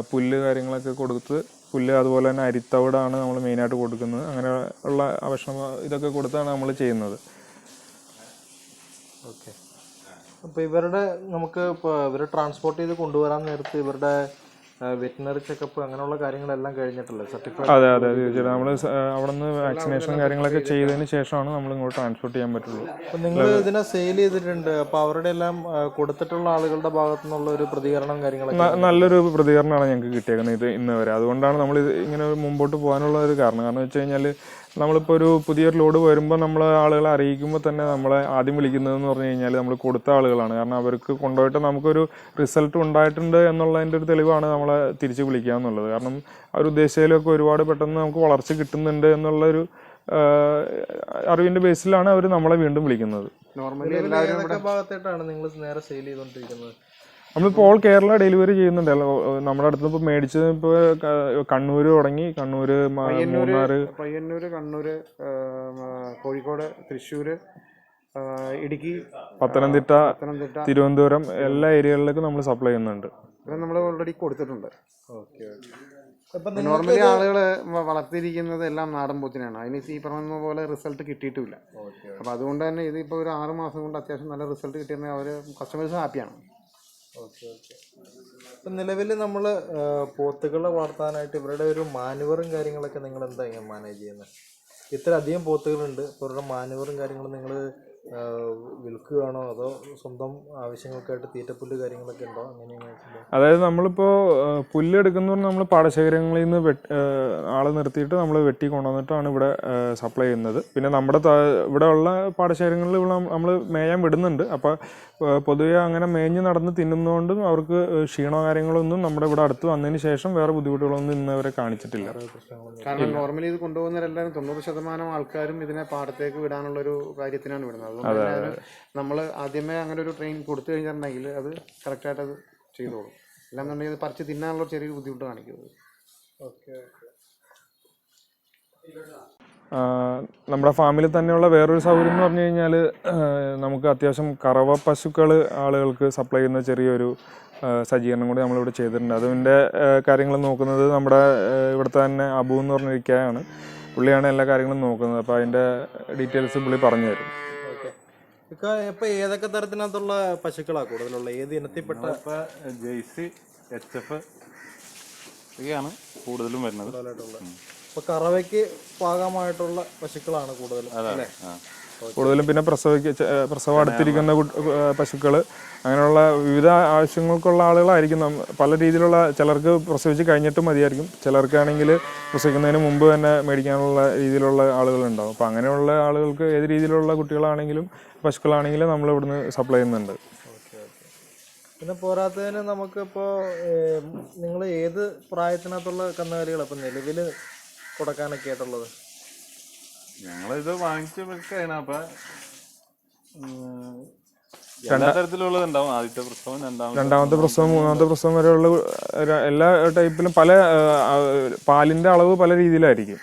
പുല്ല് കാര്യങ്ങളൊക്കെ കൊടുത്ത്, പുല്ല് അതുപോലെ തന്നെ അരിത്തവിടാണ് നമ്മൾ മെയിനായിട്ട് കൊടുക്കുന്നത്. അങ്ങനെ ഉള്ള ഭക്ഷണം ഇതൊക്കെ കൊടുത്താണ് നമ്മൾ ചെയ്യുന്നത്. ഓക്കെ. അപ്പോൾ നമുക്ക് ഇപ്പോൾ ഇവരെ ട്രാൻസ്പോർട്ട് ചെയ്ത് കൊണ്ടുവരാൻ നേരത്ത് ഇവരുടെ വെറ്റിനറി ചെക്കപ്പ് അങ്ങനെയുള്ള കാര്യങ്ങളെല്ലാം കഴിഞ്ഞിട്ടല്ലേ സർട്ടിഫൈഡ്? അതെ തീർച്ചയായിട്ടും നമ്മൾ അവിടെ നിന്ന് വാക്സിനേഷൻ കാര്യങ്ങളൊക്കെ ചെയ്തതിന് ശേഷമാണ് നമ്മൾ ഇങ്ങോട്ട് ട്രാൻസ്പോർട്ട് ചെയ്യാൻ പറ്റുള്ളൂ. അപ്പം നിങ്ങൾ ഇതിനെ സെയിൽ ചെയ്തിട്ടുണ്ട്. അപ്പോൾ അവരുടെ എല്ലാം കൊടുത്തിട്ടുള്ള ആളുകളുടെ ഭാഗത്തു നിന്നുള്ള ഒരു പ്രതികരണം കാര്യങ്ങളൊക്കെ? നല്ലൊരു പ്രതികരണമാണ് ഞങ്ങൾക്ക് കിട്ടിയേക്കുന്നത് ഇത് ഇന്ന് വരെ. അതുകൊണ്ടാണ് നമ്മൾ ഇങ്ങനെ മുമ്പോട്ട് പോകാനുള്ള ഒരു കാരണം വെച്ച് കഴിഞ്ഞാൽ നമ്മളിപ്പോൾ ഒരു പുതിയൊരു ലോഡ് വരുമ്പോൾ നമ്മൾ ആളുകളെ അറിയിക്കുമ്പോൾ തന്നെ നമ്മളെ ആദ്യം വിളിക്കുന്നതെന്ന് പറഞ്ഞു കഴിഞ്ഞാൽ നമ്മൾ കൊടുത്ത ആളുകളാണ്. കാരണം അവർക്ക് കൊണ്ടുപോയിട്ട് നമുക്കൊരു റിസൾട്ട് ഉണ്ടായിട്ടുണ്ട് എന്നുള്ളതിൻ്റെ ഒരു തെളിവാണ് നമ്മളെ തിരിച്ച് വിളിക്കുക എന്നുള്ളത്. കാരണം അവർ ഉദ്ദേശിച്ചതിലൊക്കെ ഒരുപാട് പെട്ടെന്ന് നമുക്ക് വളർച്ച കിട്ടുന്നുണ്ട് എന്നുള്ളൊരു അറിവിൻ്റെ ബേസിലാണ് അവർ നമ്മളെ വീണ്ടും വിളിക്കുന്നത്. നോർമലി എല്ലാവരും ഭാഗത്തായിട്ടാണ് നിങ്ങൾ നേരെ സെയിൽ ചെയ്തുകൊണ്ടിരിക്കുന്നത്? നമ്മളിപ്പോൾ ഓൾ കേരള ഡെലിവറി ചെയ്യുന്നുണ്ട്. നമ്മുടെ അടുത്ത് ഇപ്പോൾ മേടിച്ചത് ഇപ്പോൾ കണ്ണൂർ തുടങ്ങി, കണ്ണൂർ, പയ്യന്നൂർ, കണ്ണൂർ, കോഴിക്കോട്, തൃശ്ശൂർ, ഇടുക്കി, പത്തനംതിട്ട, തിരുവനന്തപുരം എല്ലാ ഏരിയകളിലേക്കും നമ്മൾ സപ്ലൈ ചെയ്യുന്നുണ്ട്. ഇത് നമ്മൾ ഓൾറെഡി കൊടുത്തിട്ടുണ്ട്. നോർമലി ആളുകൾ വളർത്തിയിരിക്കുന്നത് എല്ലാം നാടൻ പോത്തിനാണ്. അതിന് ഈ പറഞ്ഞ പോലെ റിസൾട്ട് കിട്ടിയിട്ടുമില്ല. അപ്പോൾ അതുകൊണ്ട് തന്നെ ഇതിപ്പോൾ ഒരു 6 മാസം കൊണ്ട് അത്യാവശ്യം നല്ല റിസൾട്ട് കിട്ടിയിരുന്നെങ്കിൽ അവർ കസ്റ്റമേഴ്സ് ഹാപ്പിയാണ്. ഓക്കെ. ഇപ്പം നിലവിൽ നമ്മൾ പോത്തുകളെ വളർത്താനായിട്ട് ഇവരുടെ ഒരു മാനുവറും കാര്യങ്ങളൊക്കെ നിങ്ങൾ എന്താ മാനേജ് ചെയ്യുന്നത്? ഇത്ര അധികം പോത്തുകളുണ്ട്. അപ്പോൾ ഇവരുടെ മാനുവറും കാര്യങ്ങളും നിങ്ങൾ വിൽക്കുകയാണോ അതോ സ്വന്തം ആവശ്യങ്ങൾക്കായിട്ട് തീറ്റപ്പുല്ല് കാര്യങ്ങളൊക്കെ ഉണ്ടോ? അങ്ങനെയാണ്. അതായത് നമ്മളിപ്പോൾ പുല്ലെടുക്കുന്ന നമ്മൾ പാടശേഖരങ്ങളിൽ നിന്ന് ആളെ നിർത്തിയിട്ട് നമ്മൾ വെട്ടി കൊണ്ടുവന്നിട്ടാണ് ഇവിടെ സപ്ലൈ ചെയ്യുന്നത്. പിന്നെ നമ്മുടെ ഇവിടെ ഉള്ള പാടശേഖരങ്ങളിൽ നമ്മൾ മേയാൻ വിടുന്നുണ്ട്. അപ്പോൾ പൊതുവെ അങ്ങനെ മേഞ്ഞ് നടന്ന് തിന്നുന്നതുകൊണ്ടും അവർക്ക് ക്ഷീണോ കാര്യങ്ങളൊന്നും നമ്മുടെ ഇവിടെ അടുത്ത് വന്നതിന് ശേഷം വേറെ ബുദ്ധിമുട്ടുകളൊന്നും ഇന്നവരെ കാണിച്ചിട്ടില്ല. കാരണം നോർമലി ഇത് കൊണ്ടുപോകുന്നവരെല്ലാവരും 90% ആൾക്കാരും ഇതിനെ പാടത്തേക്ക് വിടാനുള്ളൊരു കാര്യത്തിനാണ് വിടുന്നത്. അതുകൊണ്ട് നമ്മൾ ആദ്യമേ അങ്ങനെ ഒരു ട്രെയിൻ കൊടുത്തു കഴിഞ്ഞിട്ടുണ്ടെങ്കിൽ അത് കറക്റ്റായിട്ട് അത് ചെയ്തോളും. അല്ലാന്നുണ്ടെങ്കിൽ അത് പറിച്ച് തിന്നാനുള്ള ചെറിയൊരു ബുദ്ധിമുട്ട് കാണിക്കുന്നത്. ഓക്കെ. നമ്മുടെ ഫാമിൽ തന്നെയുള്ള വേറൊരു സൗകര്യം എന്ന് പറഞ്ഞു കഴിഞ്ഞാൽ നമുക്ക് അത്യാവശ്യം കറവ പശുക്കൾ ആളുകൾക്ക് സപ്ലൈ ചെയ്യുന്ന ചെറിയൊരു സജ്ജീകരണം കൂടി നമ്മളിവിടെ ചെയ്തിട്ടുണ്ട്. അതിൻ്റെ കാര്യങ്ങൾ നോക്കുന്നത് നമ്മുടെ ഇവിടുത്തെ തന്നെ അബു എന്ന് പറഞ്ഞിരിക്കുകയാണ്. പുള്ളിയാണ് എല്ലാ കാര്യങ്ങളും നോക്കുന്നത്. അപ്പോൾ അതിൻ്റെ ഡീറ്റെയിൽസ് പുള്ളി പറഞ്ഞു തരും. ഇപ്പൊ ഏതൊക്കെ തരത്തിനകത്തുള്ള പശുക്കളാണ് കൂടുതലുള്ള? ഏത് ഇനത്തിൽപ്പെട്ട? ജെയ്സി, HF ഒക്കെയാണ് കൂടുതലും വരുന്നത്. ഇപ്പൊ കറവയ്ക്ക് പാകമായിട്ടുള്ള പശുക്കളാണ് കൂടുതലും അല്ലേ? കൂടുതലും പിന്നെ പ്രസവം അടുത്തിരിക്കുന്ന പശുക്കൾ, അങ്ങനെയുള്ള വിവിധ ആവശ്യങ്ങൾക്കുള്ള ആളുകളായിരിക്കും. പല രീതിയിലുള്ള, ചിലർക്ക് പ്രസവിച്ച് കഴിഞ്ഞിട്ട് മതിയായിരിക്കും, ചിലർക്കാണെങ്കിൽ പ്രസവിക്കുന്നതിന് മുമ്പ് തന്നെ മേടിക്കാനുള്ള രീതിയിലുള്ള ആളുകളുണ്ടാവും. അപ്പോൾ അങ്ങനെയുള്ള ആളുകൾക്ക് ഏത് രീതിയിലുള്ള കുട്ടികളാണെങ്കിലും പശുക്കളാണെങ്കിലും നമ്മൾ ഇവിടുന്ന് സപ്ലൈ ചെയ്യുന്നുണ്ട്. പിന്നെ പോരാത്തതിന് നമുക്കിപ്പോൾ നിങ്ങൾ ഏത് പ്രായത്തിനകത്തുള്ള കന്നുകാലികളാണ് ഇപ്പം നിലവിൽ കൊടുക്കാനൊക്കെ ആയിട്ടുള്ളത്? ഞങ്ങളിത് വാങ്ങിച്ച് വിൽക്കുകയാണ്. അപ്പം എല്ലാ തരത്തിലുള്ളതുണ്ടാവും. ആദ്യത്തെ പ്രസവം, രണ്ടാമത്തെ പ്രസവം, മൂന്നാമത്തെ പ്രസവം വരെയുള്ള എല്ലാ ടൈപ്പിലും പല പാലിൻ്റെ അളവ് പല രീതിയിലായിരിക്കും.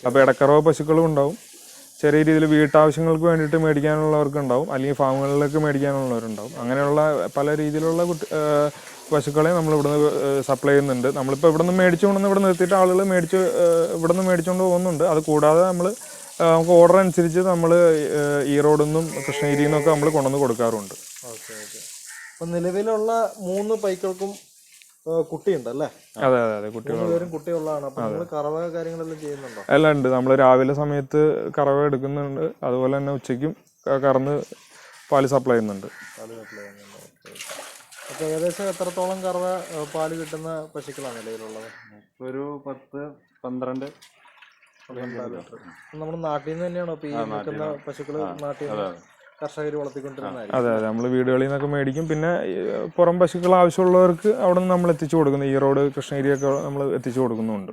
അപ്പോൾ ഇടക്കറവ് പശുക്കളും ഉണ്ടാവും, ചെറിയ രീതിയിൽ വീട്ടാവശ്യങ്ങൾക്ക് വേണ്ടിയിട്ട് മേടിക്കാനുള്ളവർക്ക് ഉണ്ടാവും, അല്ലെങ്കിൽ ഫാമുകളിലേക്ക് മേടിക്കാനുള്ളവരുണ്ടാവും. അങ്ങനെയുള്ള പല രീതിയിലുള്ള പശുക്കളെ നമ്മൾ ഇവിടുന്ന് സപ്ലൈ ചെയ്യുന്നുണ്ട്. നമ്മളിപ്പോൾ ഇവിടെ നിന്ന് മേടിച്ചു കൊണ്ടുവന്ന് ഇവിടെ നിർത്തിയിട്ട് ആളുകൾ ഇവിടെ നിന്ന് മേടിച്ചുകൊണ്ട് പോകുന്നുണ്ട്. അത് കൂടാതെ നമുക്ക് ഓർഡർ അനുസരിച്ച് നമ്മൾ ഈറോഡിൽ നിന്നും കൃഷ്ണഗിരിയിൽ നിന്നൊക്കെ നമ്മൾ കൊണ്ടുവന്ന് കൊടുക്കാറുണ്ട്. ഓക്കെ. അപ്പം നിലവിലുള്ള 3 പൈക്കൾക്കും കുട്ടിയുണ്ടല്ലേ? അതെ കുട്ടികളും കുട്ടിയുള്ളതാണ്. അപ്പം നിങ്ങൾ കറവ കാര്യങ്ങളെല്ലാം ചെയ്യുന്നുണ്ടോ? എല്ലാം ഉണ്ട്. നമ്മൾ രാവിലെ സമയത്ത് കറവ എടുക്കുന്നുണ്ട്, അതുപോലെ തന്നെ ഉച്ചയ്ക്കും കറന്ന് പാല് സപ്ലൈ ചെയ്യുന്നുണ്ട്. അപ്പോൾ ഏകദേശം എത്രത്തോളം കറവ പാല് കിട്ടുന്ന പശുക്കളാണ് നിലവിലുള്ളത്? ഒരു 10-12 നമ്മുടെ നാട്ടിൽ നിന്ന് തന്നെയാണോ ഇപ്പോൾ ഈ നിൽക്കുന്ന പശുക്കൾ? നാട്ടിൽ നിന്ന് കർഷകർ വളർത്തിക്കൊണ്ടിരുന്നതായിരിക്കും. അതെ അതെ, നമ്മൾ വീടുകളിൽ നിന്നൊക്കെ മേടിക്കും. പിന്നെ പുറം പശുക്കൾ ആവശ്യമുള്ളവർക്ക് അവിടെ നിന്ന് നമ്മൾ എത്തിച്ചു കൊടുക്കുന്നു. ഈറോഡ്, കൃഷ്ണഗിരിയൊക്കെ നമ്മൾ എത്തിച്ചു കൊടുക്കുന്നുണ്ട്.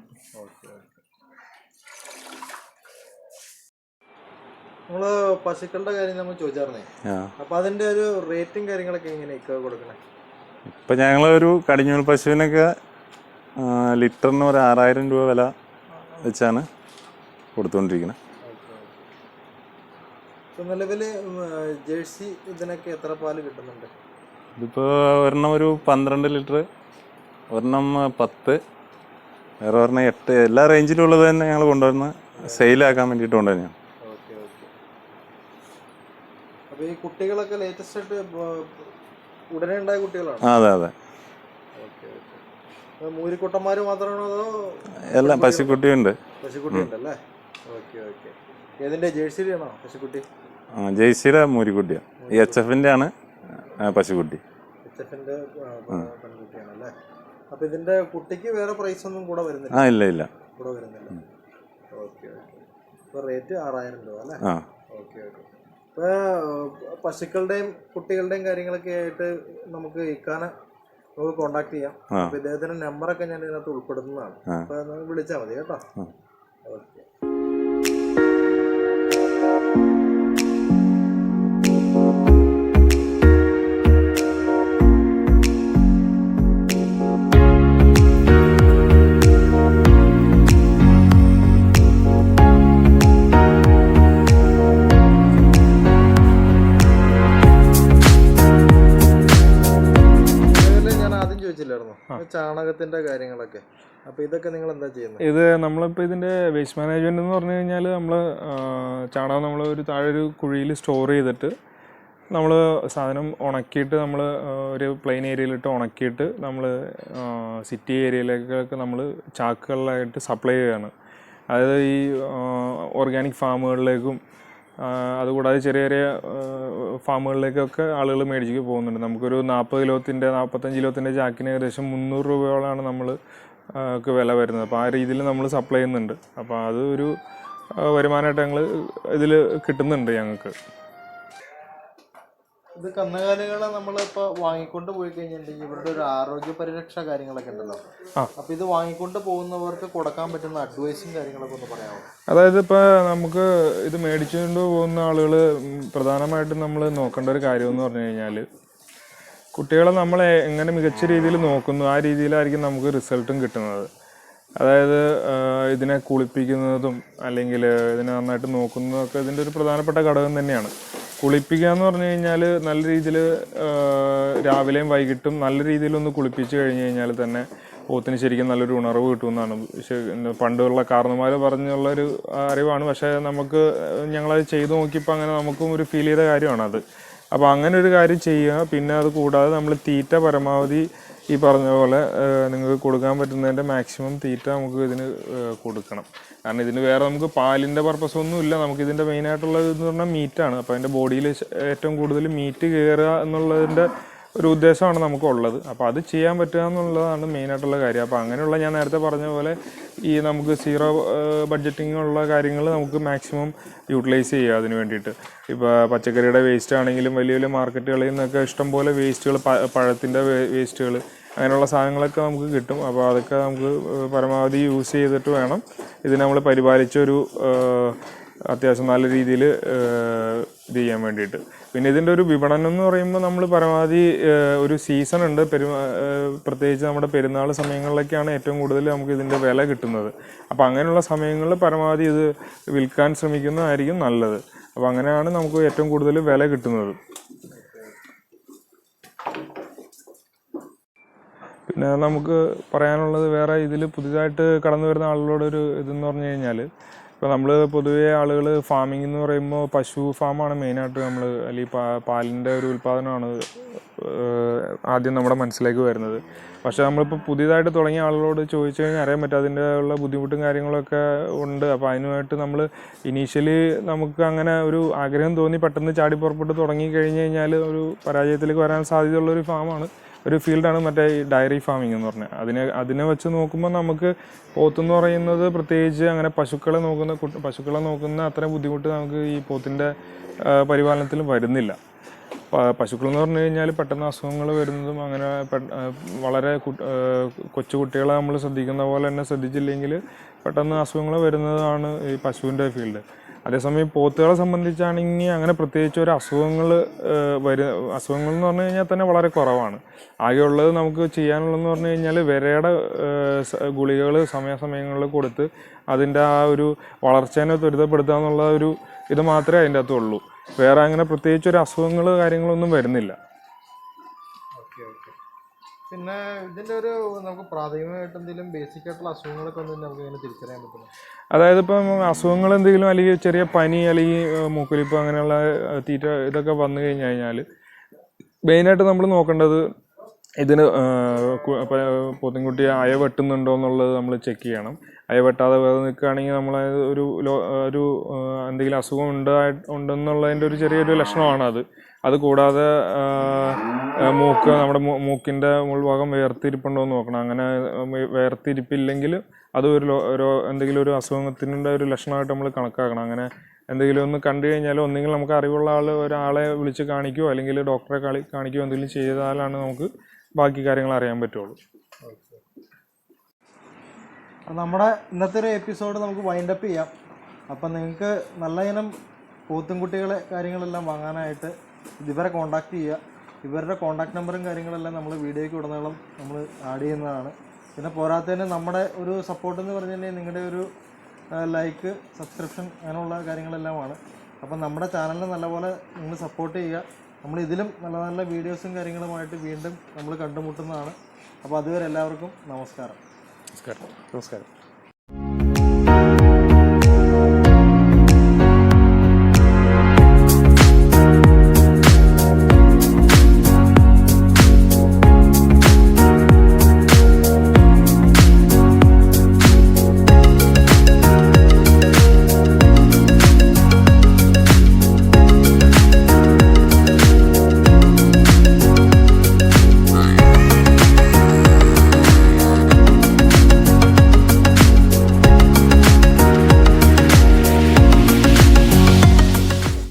നമ്മള് പശുക്കളുടെ കാര്യം നമ്മൾ ചോദിച്ചായിരുന്നേ, അപ്പൊ അതിന്റെ ഒരു റേറ്റും കാര്യങ്ങളൊക്കെ എങ്ങനെയൊക്കെ കൊടുക്കണേ? ഇപ്പം ഞങ്ങളൊരു കടിഞ്ഞൂൽ പശുവിനൊക്കെ ലിറ്ററിന് ഒരു 6000 രൂപ വില വെച്ചാണ് കൊടുത്തുകൊണ്ടിരിക്കുന്നത്. ഇപ്പൊ നിലവില് ജേഴ്സി ഇതിനൊക്കെ എത്ര പാല് കിട്ടുന്നുണ്ട്? ഇതിപ്പോൾ ഒരെണ്ണം ഒരു 12 ലിറ്റർ, ഒരെണ്ണം 10, വേറെ ഒരെണ്ണം 8, എല്ലാ റേഞ്ചിലുള്ളത് തന്നെ ഞങ്ങൾ കൊണ്ടുവന്ന് സെയിലാക്കാൻ വേണ്ടിയിട്ട് കൊണ്ടുവന്നെയാണ്. Okay okay. അപ്പൊ ഈ കുട്ടികളൊക്കെ ലേറ്റസ്റ്റ് ആയിട്ട് ഉടനെ ഉണ്ടായ കുട്ടികളാണ്? അതെ അതെ. Okay okay. മൂരിക്കുട്ടന്മാര് മാത്രമാണോ അതോ? എല്ലാം പശുക്കുട്ടിയുണ്ട്. പശുക്കുട്ടി ഉണ്ടല്ലേ? Okay okay. ഏതിന്റെ ജേഴ്സിയുടെ ആണോ പശുക്കുട്ടി? ജെയ്സിയുടെ മൂരിക്കുട്ടിയാണ്. ഈ HF-ന്റെ ആണ് പശുക്കുട്ടി. HF-ന്റെ പെൺകുട്ടിയാണല്ലേ? അപ്പൊ ഇതിന്റെ കുട്ടിക്ക് വേറെ പ്രൈസ് ഒന്നും കൂടെ വരുന്നില്ല? ഇല്ല ഇല്ല, കൂടെ വരുന്നില്ല. Okay okay. ഇപ്പൊ റേറ്റ് 6000 രൂപ അല്ലേ? Okay okay. ഇപ്പൊ പശുക്കളുടെയും കുട്ടികളുടെയും കാര്യങ്ങളൊക്കെ ആയിട്ട് നമുക്ക് ഇക്കാനെ നമുക്ക് കോണ്ടാക്ട് ചെയ്യാം. അപ്പൊ ഇദ്ദേഹത്തിന്റെ നമ്പറൊക്കെ ഞാൻ ഇതിനകത്ത് ഉൾപ്പെടുത്തുന്നതാണ്. അപ്പൊ വിളിച്ചാൽ മതി കേട്ടോ. ഓക്കെ. ചാണകത്തിന്റെ കാര്യങ്ങളൊക്കെ, അപ്പൊ ഇതൊക്കെ നിങ്ങൾ എന്താ ചെയ്യുന്നത്? ഇത് നമ്മളിപ്പോൾ ഇതിന്റെ വേസ്റ്റ് മാനേജ്മെന്റ് എന്ന് പറഞ്ഞു കഴിഞ്ഞാൽ നമ്മൾ ചാണകം നമ്മൾ ഒരു താഴെ ഒരു കുഴിയിൽ സ്റ്റോർ ചെയ്തിട്ട് നമ്മൾ സാധനം ഉണക്കിയിട്ട് നമ്മൾ ഒരു പ്ലെയിൻ ഏരിയയിലിട്ട് ഉണക്കിയിട്ട് നമ്മൾ സിറ്റി ഏരിയയിലേക്കൊക്കെ നമ്മൾ ചാക്കുകളിലായിട്ട് സപ്ലൈ ചെയ്യുകയാണ്. അതായത് ഈ ഓർഗാനിക് ഫാമുകളിലേക്കും അതുകൂടാതെ ചെറിയ ചെറിയ ഫാമുകളിലേക്കൊക്കെ ആളുകൾ മേടിച്ച് പോകുന്നുണ്ട്. നമുക്കൊരു 40 കിലോത്തിൻ്റെ 45 കിലോത്തിൻ്റെ ചാക്കിന് ഏകദേശം 300 രൂപയോളാണ് നമ്മൾ വില വരുന്നത്. അപ്പോൾ ആ രീതിയിൽ നമ്മൾ സപ്ലൈ ചെയ്യുന്നുണ്ട്. അപ്പോൾ അത് ഒരു വരുമാനമായിട്ട് ഞങ്ങൾ ഇതിൽ കിട്ടുന്നുണ്ട് ഞങ്ങൾക്ക്. ഇത് കന്നുകാലികളെ നമ്മളിപ്പോൾ വാങ്ങിക്കൊണ്ട് പോയി കഴിഞ്ഞിട്ടുണ്ടെങ്കിൽ ഇവരുടെ ഒരു ആരോഗ്യ പരിരക്ഷ കാര്യങ്ങളൊക്കെ ഉണ്ടല്ലോ. അപ്പൊ ഇത് വാങ്ങിക്കൊണ്ട് പോകുന്നവർക്ക് കൊടുക്കാൻ പറ്റുന്ന അഡ്വൈസും കാര്യങ്ങളൊക്കെ ഒന്ന് പറയാമോ? അതായത് ഇപ്പോൾ നമുക്ക് ഇത് മേടിച്ചുകൊണ്ട് പോകുന്ന ആളുകൾ പ്രധാനമായിട്ടും നമ്മൾ നോക്കേണ്ട ഒരു കാര്യം എന്ന് പറഞ്ഞു കഴിഞ്ഞാൽ, കുട്ടികളെ നമ്മളെ എങ്ങനെ മികച്ച രീതിയിൽ നോക്കുന്നു ആ രീതിയിലായിരിക്കും നമുക്ക് റിസൾട്ടും കിട്ടുന്നത്. അതായത് ഇതിനെ കുളിപ്പിക്കുന്നതും അല്ലെങ്കിൽ ഇതിനെ നന്നായിട്ട് നോക്കുന്നതൊക്കെ ഇതിൻ്റെ ഒരു പ്രധാനപ്പെട്ട ഘടകം തന്നെയാണ്. കുളിപ്പിക്കുക എന്ന് പറഞ്ഞു കഴിഞ്ഞാൽ നല്ല രീതിയിൽ രാവിലെയും വൈകിട്ടും നല്ല രീതിയിലൊന്ന് കുളിപ്പിച്ച് കഴിഞ്ഞ് കഴിഞ്ഞാൽ തന്നെ പോത്തിന് ശരിക്കും നല്ലൊരു ഉണർവ് കിട്ടുമെന്നാണ് പണ്ടുള്ള കാരണന്മാർ പറഞ്ഞുള്ളൊരു അറിവാണ്. പക്ഷേ നമുക്ക് ഞങ്ങളത് ചെയ്തു നോക്കിയപ്പോൾ അങ്ങനെ നമുക്കും ഒരു ഫീൽ ചെയ്ത കാര്യമാണത്. അപ്പോൾ അങ്ങനെ ഒരു കാര്യം ചെയ്യുക. പിന്നെ അത് കൂടാതെ നമ്മൾ തീറ്റ പരമാവധി ഈ പറഞ്ഞ പോലെ നിങ്ങൾക്ക് കൊടുക്കാൻ പറ്റുന്നതിൻ്റെ മാക്സിമം തീറ്റ നമുക്ക് ഇതിന് കൊടുക്കണം. കാരണം ഇതിന് വേറെ നമുക്ക് പാലിൻ്റെ പർപ്പസ് ഒന്നുമില്ല. നമുക്കിതിൻ്റെ മെയിനായിട്ടുള്ളത് എന്ന് പറഞ്ഞാൽ മീറ്റാണ്. അപ്പോൾ അതിൻ്റെ ബോഡിയിൽ ഏറ്റവും കൂടുതൽ മീറ്റ് കയറുക എന്നുള്ളതിൻ്റെ ഒരു ഉദ്ദേശമാണ് നമുക്കുള്ളത്. അപ്പോൾ അത് ചെയ്യാൻ പറ്റുക എന്നുള്ളതാണ് മെയിനായിട്ടുള്ള കാര്യം. അപ്പോൾ അങ്ങനെയുള്ള ഞാൻ നേരത്തെ പറഞ്ഞ പോലെ ഈ നമുക്ക് സീറോ ബഡ്ജറ്റിങ്ങുള്ള കാര്യങ്ങൾ നമുക്ക് മാക്സിമം യൂട്ടിലൈസ് ചെയ്യുക അതിന് വേണ്ടിയിട്ട്. ഇപ്പോൾ പച്ചക്കറിയുടെ വേസ്റ്റ് ആണെങ്കിലും വലിയ വലിയ മാർക്കറ്റുകളിൽ നിന്നൊക്കെ ഇഷ്ടംപോലെ വേസ്റ്റുകൾ, പഴത്തിൻ്റെ വേസ്റ്റുകൾ, അങ്ങനെയുള്ള സാധനങ്ങളൊക്കെ നമുക്ക് കിട്ടും. അപ്പോൾ അതൊക്കെ നമുക്ക് പരമാവധി യൂസ് ചെയ്തിട്ട് വേണം ഇത് നമ്മൾ പരിപാലിച്ചൊരു അത്യാവശ്യം നല്ല രീതിയിൽ ഇത് ചെയ്യാൻ വേണ്ടിയിട്ട്. പിന്നെ ഇതിൻ്റെ ഒരു വിപണനം എന്ന് പറയുമ്പോൾ നമ്മൾ പരമാവധി ഒരു സീസൺ ഉണ്ട്. പ്രത്യേകിച്ച് നമ്മുടെ പെരുന്നാൾ സമയങ്ങളിലൊക്കെയാണ് ഏറ്റവും കൂടുതൽ നമുക്ക് ഇതിൻ്റെ വില കിട്ടുന്നത്. അപ്പോൾ അങ്ങനെയുള്ള സമയങ്ങളിൽ പരമാവധി ഇത് വിൽക്കാൻ ശ്രമിക്കുന്നതായിരിക്കും നല്ലത്. അപ്പോൾ അങ്ങനെയാണ് നമുക്ക് ഏറ്റവും കൂടുതൽ വില കിട്ടുന്നത്. പിന്നെ നമുക്ക് പറയാനുള്ളത് വേറെ ഇതിൽ പുതിയതായിട്ട് കടന്നു വരുന്ന ആളുകളോടൊരു ഇതെന്ന് പറഞ്ഞു കഴിഞ്ഞാൽ, ഇപ്പോൾ നമ്മൾ പൊതുവേ ആളുകൾ ഫാമിംഗ് എന്ന് പറയുമ്പോൾ പശു ഫാമാണ് മെയിനായിട്ട് നമ്മൾ, അല്ലെങ്കിൽ പാലിൻ്റെ ഒരു ഉൽപ്പാദനമാണ് ആദ്യം നമ്മുടെ മനസ്സിലേക്ക് വരുന്നത്. പക്ഷേ നമ്മളിപ്പോൾ പുതിയതായിട്ട് തുടങ്ങിയ ആളുകളോട് ചോദിച്ചു കഴിഞ്ഞാൽ അറിയാൻ പറ്റും അതിൻ്റെ ഉള്ള ബുദ്ധിമുട്ടും കാര്യങ്ങളൊക്കെ ഉണ്ട്. അപ്പോൾ അതിനുമായിട്ട് നമ്മൾ ഇനീഷ്യലി നമുക്ക് അങ്ങനെ ഒരു ആഗ്രഹം തോന്നി പെട്ടെന്ന് ചാടി പുറപ്പെട്ട് തുടങ്ങി കഴിഞ്ഞ് കഴിഞ്ഞാൽ ഒരു പരാജയത്തിലേക്ക് വരാൻ സാധ്യതയുള്ളൊരു ഫാമാണ്. ഒരു ഫീൽഡാണ് മറ്റേ ഈ ഡയറി ഫാമിംഗ് എന്ന് പറഞ്ഞാൽ. അതിനെ വെച്ച് നോക്കുമ്പോൾ നമുക്ക് പോത്തെന്ന് പറയുന്നത് പ്രത്യേകിച്ച് അങ്ങനെ പശുക്കളെ നോക്കുന്ന അത്രയും ബുദ്ധിമുട്ട് നമുക്ക് ഈ പോത്തിൻ്റെ പരിപാലനത്തിൽ വരുന്നില്ല. പശുക്കളെന്ന് പറഞ്ഞു കഴിഞ്ഞാൽ പെട്ടെന്ന് അസുഖങ്ങൾ വരുന്നതും അങ്ങനെ വളരെ കൊച്ചു കുട്ടികളെ നമ്മൾ ശ്രദ്ധിക്കുന്ന പോലെ തന്നെ ശ്രദ്ധിച്ചില്ലെങ്കിൽ പെട്ടെന്ന് അസുഖങ്ങൾ വരുന്നതാണ് ഈ പശുവിൻ്റെ ഫീൽഡ്. അതേസമയം പോത്തുകളെ സംബന്ധിച്ചാണെങ്കിൽ അങ്ങനെ പ്രത്യേകിച്ച് ഒരു അസുഖങ്ങൾ എന്ന് പറഞ്ഞു കഴിഞ്ഞാൽ തന്നെ വളരെ കുറവാണ്. ആകെയുള്ളത് നമുക്ക് ചെയ്യാനുള്ളതെന്ന് പറഞ്ഞു കഴിഞ്ഞാൽ വിരയുടെ ഗുളികകൾ സമയാസമയങ്ങളിൽ കൊടുത്ത് അതിൻ്റെ ആ ഒരു വളർച്ചേനെ ത്വരിതപ്പെടുത്തുക എന്നുള്ള ഒരു ഇത് മാത്രമേ അതിൻ്റെ അകത്തുള്ളൂ. വേറെ അങ്ങനെ പ്രത്യേകിച്ച് ഒരു അസുഖങ്ങൾ കാര്യങ്ങളൊന്നും വരുന്നില്ല. പിന്നെ ഇതിൻ്റെ ഒരു നമുക്ക് പ്രാഥമികമായിട്ട് എന്തെങ്കിലും ബേസിക് ആയിട്ടുള്ള അസുഖങ്ങളൊക്കെ ഒന്നും നമുക്ക് ഇങ്ങനെ തിരിച്ചറിയാൻ പറ്റും? അതായത് ഇപ്പം അസുഖങ്ങൾ എന്തെങ്കിലും അല്ലെങ്കിൽ ചെറിയ പനി അല്ലെങ്കിൽ മൂക്കൊലിപ്പ് അങ്ങനെയുള്ള ഇതൊക്കെ വന്നു കഴിഞ്ഞാൽ മെയിനായിട്ട് നമ്മൾ നോക്കേണ്ടത് ഇതിന് പോത്തിൻകുട്ടി അയ വെട്ടുന്നുണ്ടോ എന്നുള്ളത് നമ്മൾ ചെക്ക് ചെയ്യണം. അയ വെട്ടാതെ വേറെ നിൽക്കുകയാണെങ്കിൽ നമ്മൾ ഒരു എന്തെങ്കിലും അസുഖം ഉണ്ടെന്നുള്ളതിൻ്റെ ഒരു ചെറിയൊരു ലക്ഷണമാണ് അത് കൂടാതെ നമ്മുടെ മൂക്കിൻ്റെ മുൾഭാഗം വേർതിരിപ്പുണ്ടോ എന്ന് നോക്കണം. അങ്ങനെ വേർതിരിപ്പില്ലെങ്കിൽ അത് എന്തെങ്കിലും ഒരു അസുഖത്തിൻ്റെ ഒരു ലക്ഷണമായിട്ട് നമ്മൾ കണക്കാക്കണം. അങ്ങനെ എന്തെങ്കിലും ഒന്ന് കണ്ടു കഴിഞ്ഞാൽ ഒന്നെങ്കിൽ നമുക്ക് അറിവുള്ള ഒരാളെ വിളിച്ച് കാണിക്കുകയോ അല്ലെങ്കിൽ ഡോക്ടറെ കാണിക്കുകയോ എന്തെങ്കിലും ചെയ്താലാണ് നമുക്ക് ബാക്കി കാര്യങ്ങൾ അറിയാൻ പറ്റുള്ളൂ. നമ്മുടെ ഇന്നത്തെ ഒരു എപ്പിസോഡ് നമുക്ക് വൈൻഡപ്പ് ചെയ്യാം. അപ്പം നിങ്ങൾക്ക് നല്ല ഇനം പോത്തുംകുട്ടികളെ കാര്യങ്ങളെല്ലാം വാങ്ങാനായിട്ട് ഇവരെ കോൺടാക്റ്റ് ചെയ്യുക. ഇവരുടെ കോൺടാക്ട് നമ്പറും കാര്യങ്ങളെല്ലാം നമ്മൾ വീഡിയോയ്ക്ക് ഉടനീളം നമ്മൾ ആഡ് ചെയ്യുന്നതാണ്. പിന്നെ പോരാത്തതിന് നമ്മുടെ ഒരു സപ്പോർട്ട് എന്ന് പറഞ്ഞിട്ടുണ്ടെങ്കിൽ നിങ്ങളുടെ ഒരു ലൈക്ക്, സബ്സ്ക്രിപ്ഷൻ അങ്ങനെയുള്ള കാര്യങ്ങളെല്ലാമാണ്. അപ്പം നമ്മുടെ ചാനലിനെ നല്ലപോലെ നിങ്ങൾ സപ്പോർട്ട് ചെയ്യുക. നമ്മൾ ഇതിലും നല്ല നല്ല വീഡിയോസും കാര്യങ്ങളുമായിട്ട് വീണ്ടും നമ്മൾ കണ്ടുമുട്ടുന്നതാണ്. അപ്പോൾ അതുവരെ എല്ലാവർക്കും നമസ്കാരം. നമസ്കാരം.